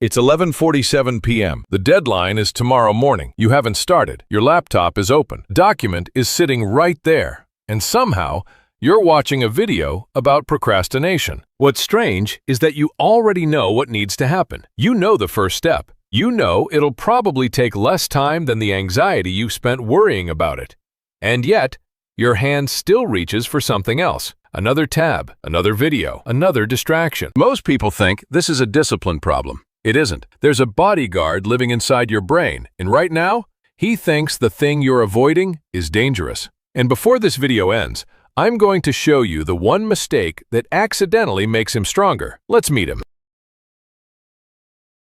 It's 11:47 p.m. The deadline is tomorrow morning. You haven't started. Your laptop is open. Document is sitting right there. And somehow, you're watching a video about procrastination. What's strange is that you already know what needs to happen. You know the first step. You know it'll probably take less time than the anxiety you've spent worrying about it. And yet, your hand still reaches for something else. Another tab, another video, another distraction. Most people think this is a discipline problem. It isn't. There's a bodyguard living inside your brain, and right now, he thinks the thing you're avoiding is dangerous. And before this video ends, I'm going to show you the one mistake that accidentally makes him stronger. Let's meet him.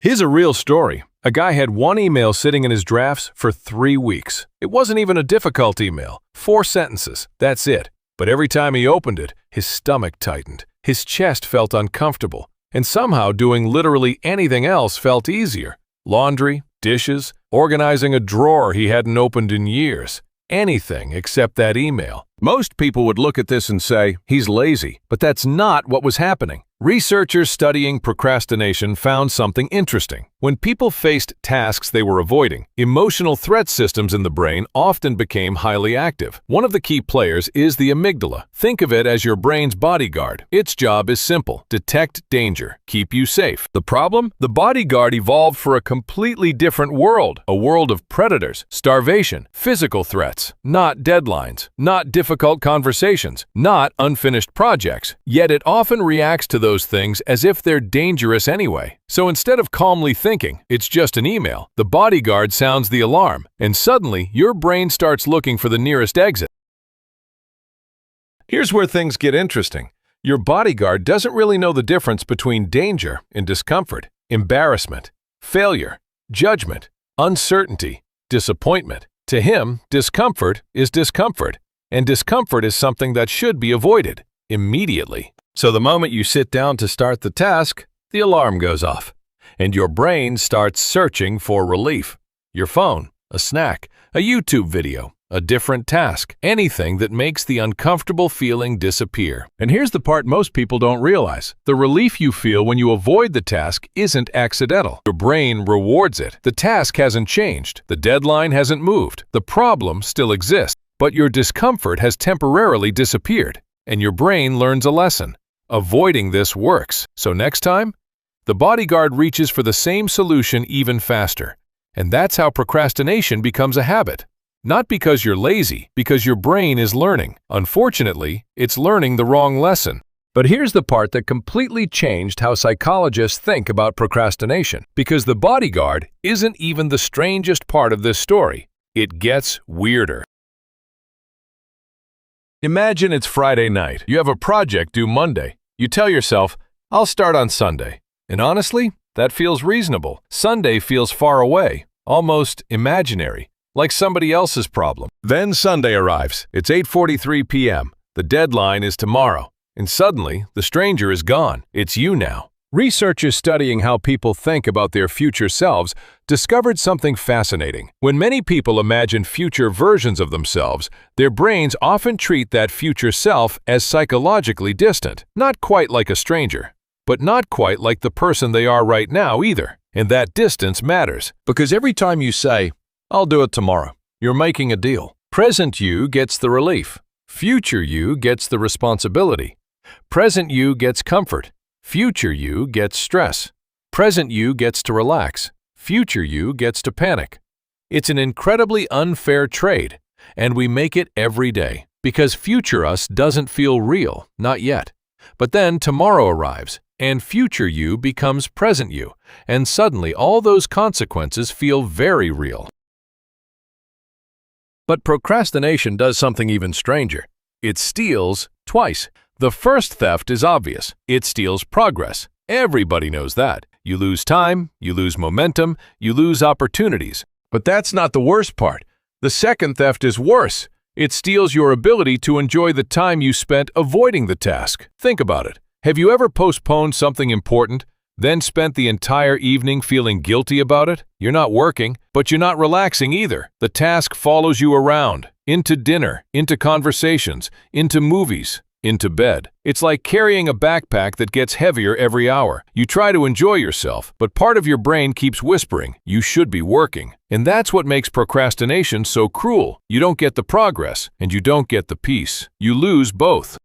Here's a real story. A guy had one email sitting in his drafts for 3 weeks. It wasn't even a difficult email. 4 sentences. That's it. But every time he opened it, his stomach tightened. His chest felt uncomfortable. And somehow doing literally anything else felt easier. Laundry, dishes, organizing a drawer he hadn't opened in years. Anything except that email. Most people would look at this and say, he's lazy, but that's not what was happening. Researchers studying procrastination found something interesting. When people faced tasks they were avoiding, emotional threat systems in the brain often became highly active. One of the key players is the amygdala. Think of it as your brain's bodyguard. Its job is simple: detect danger, keep you safe. The problem? The bodyguard evolved for a completely different world. A world of predators, starvation, physical threats, not deadlines, not difficult conversations, not unfinished projects. Yet it often reacts to those things as if they're dangerous anyway. So instead of calmly thinking, it's just an email, the bodyguard sounds the alarm, and suddenly your brain starts looking for the nearest exit. Here's where things get interesting. Your bodyguard doesn't really know the difference between danger and discomfort, embarrassment, failure, judgment, uncertainty, disappointment. To him, discomfort is discomfort, and discomfort is something that should be avoided immediately. So the moment you sit down to start the task, the alarm goes off, and your brain starts searching for relief. Your phone, a snack, a YouTube video, a different task, anything that makes the uncomfortable feeling disappear. And here's the part most people don't realize. The relief you feel when you avoid the task isn't accidental. Your brain rewards it. The task hasn't changed. The deadline hasn't moved. The problem still exists, but your discomfort has temporarily disappeared, and your brain learns a lesson. Avoiding this works. So next time, the bodyguard reaches for the same solution even faster. And that's how procrastination becomes a habit. Not because you're lazy, because your brain is learning. Unfortunately, it's learning the wrong lesson. But here's the part that completely changed how psychologists think about procrastination. Because the bodyguard isn't even the strangest part of this story. It gets weirder. Imagine it's Friday night. You have a project due Monday. You tell yourself, I'll start on Sunday. And honestly, that feels reasonable. Sunday feels far away, almost imaginary, like somebody else's problem. Then Sunday arrives. It's 8:43 p.m. The deadline is tomorrow. And suddenly, the stranger is gone. It's you now. Researchers studying how people think about their future selves discovered something fascinating. When many people imagine future versions of themselves, their brains often treat that future self as psychologically distant. Not quite like a stranger, but not quite like the person they are right now either. And that distance matters, because every time you say, I'll do it tomorrow, you're making a deal. Present you gets the relief. Future you gets the responsibility. Present you gets comfort. Future you gets stress. Present you gets to relax. Future you gets to panic. It's an incredibly unfair trade, and we make it every day because future us doesn't feel real, not yet. But then tomorrow arrives, and future you becomes present you, and suddenly all those consequences feel very real. But procrastination does something even stranger. It steals twice. The first theft is obvious. It steals progress. Everybody knows that. You lose time, you lose momentum, you lose opportunities. But that's not the worst part. The second theft is worse. It steals your ability to enjoy the time you spent avoiding the task. Think about it. Have you ever postponed something important, then spent the entire evening feeling guilty about it? You're not working, but you're not relaxing either. The task follows you around, into dinner, into conversations, into movies, into bed. It's like carrying a backpack that gets heavier every hour. You try to enjoy yourself, but part of your brain keeps whispering, you should be working. And that's what makes procrastination so cruel. You don't get the progress, and you don't get the peace. You lose both.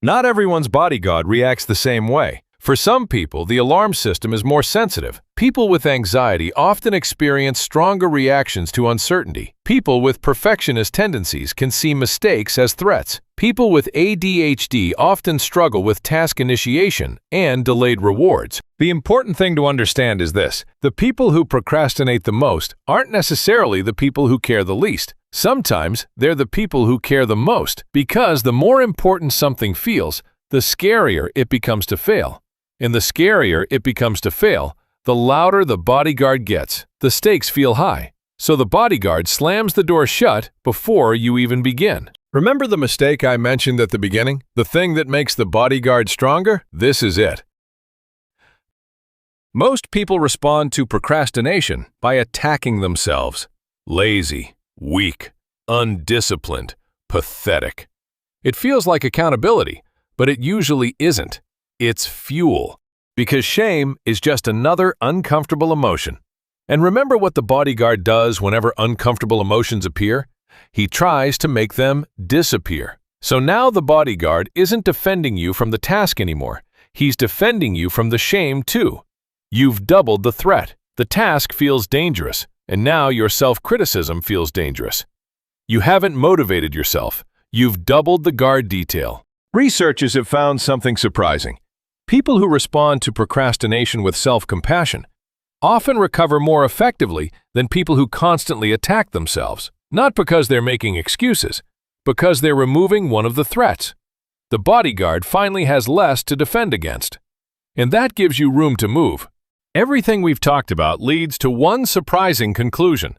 Not everyone's bodyguard reacts the same way. For some people, the alarm system is more sensitive. People with anxiety often experience stronger reactions to uncertainty. People with perfectionist tendencies can see mistakes as threats. People with ADHD often struggle with task initiation and delayed rewards. The important thing to understand is this: the people who procrastinate the most aren't necessarily the people who care the least. Sometimes they're the people who care the most, because the more important something feels, the scarier it becomes to fail. And the scarier it becomes to fail, the louder the bodyguard gets. The stakes feel high, so the bodyguard slams the door shut before you even begin. Remember the mistake I mentioned at the beginning? The thing that makes the bodyguard stronger? This is it. Most people respond to procrastination by attacking themselves. Lazy, weak, undisciplined, pathetic. It feels like accountability, but it usually isn't. It's fuel, because shame is just another uncomfortable emotion. And remember what the bodyguard does whenever uncomfortable emotions appear? He tries to make them disappear. So now the bodyguard isn't defending you from the task anymore. He's defending you from the shame too. You've doubled the threat. The task feels dangerous, and now your self-criticism feels dangerous. You haven't motivated yourself. You've doubled the guard detail. Researchers have found something surprising. People who respond to procrastination with self-compassion often recover more effectively than people who constantly attack themselves, not because they're making excuses, because they're removing one of the threats. The bodyguard finally has less to defend against, and that gives you room to move. Everything we've talked about leads to one surprising conclusion.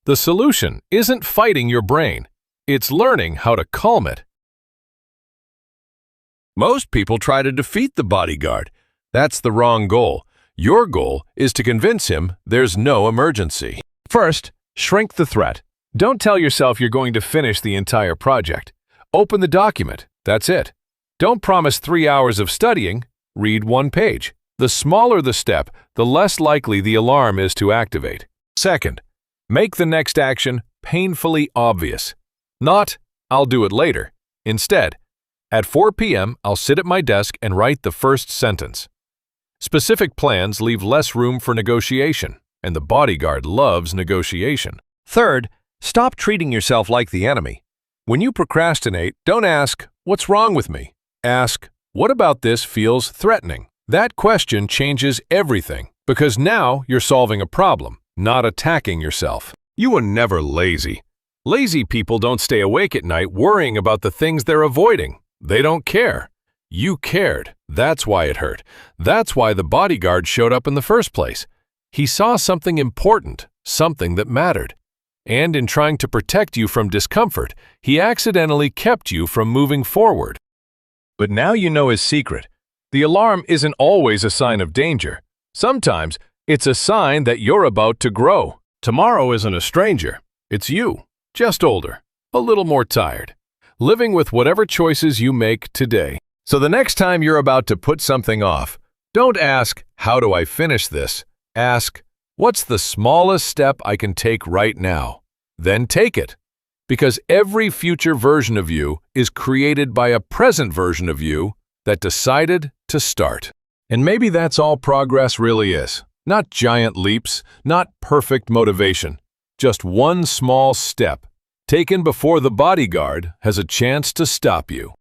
The solution isn't fighting your brain, it's learning how to calm it. Most people try to defeat the bodyguard. That's the wrong goal. Your goal is to convince him there's no emergency. First, shrink the threat. Don't tell yourself you're going to finish the entire project. Open the document. That's it. Don't promise 3 hours of studying. Read 1 page. The smaller the step, the less likely the alarm is to activate. Second, make the next action painfully obvious. Not, I'll do it later. Instead, at 4 p.m., I'll sit at my desk and write the first sentence. Specific plans leave less room for negotiation, and the bodyguard loves negotiation. Third, stop treating yourself like the enemy. When you procrastinate, don't ask, "What's wrong with me?" Ask, "What about this feels threatening?" That question changes everything, because now you're solving a problem, not attacking yourself. You were never lazy. Lazy people don't stay awake at night worrying about the things they're avoiding. They don't care. You cared. That's why it hurt. That's why the bodyguard showed up in the first place. He saw something important, something that mattered. And in trying to protect you from discomfort, he accidentally kept you from moving forward. But now you know his secret. The alarm isn't always a sign of danger. Sometimes it's a sign that you're about to grow. Tomorrow isn't a stranger. It's you, just older, a little more tired, living with whatever choices you make today. So the next time you're about to put something off, don't ask, "How do I finish this?" Ask, "What's the smallest step I can take right now?" Then take it. Because every future version of you is created by a present version of you that decided to start. And maybe that's all progress really is. Not giant leaps, not perfect motivation. Just one small step, taken before the bodyguard has a chance to stop you.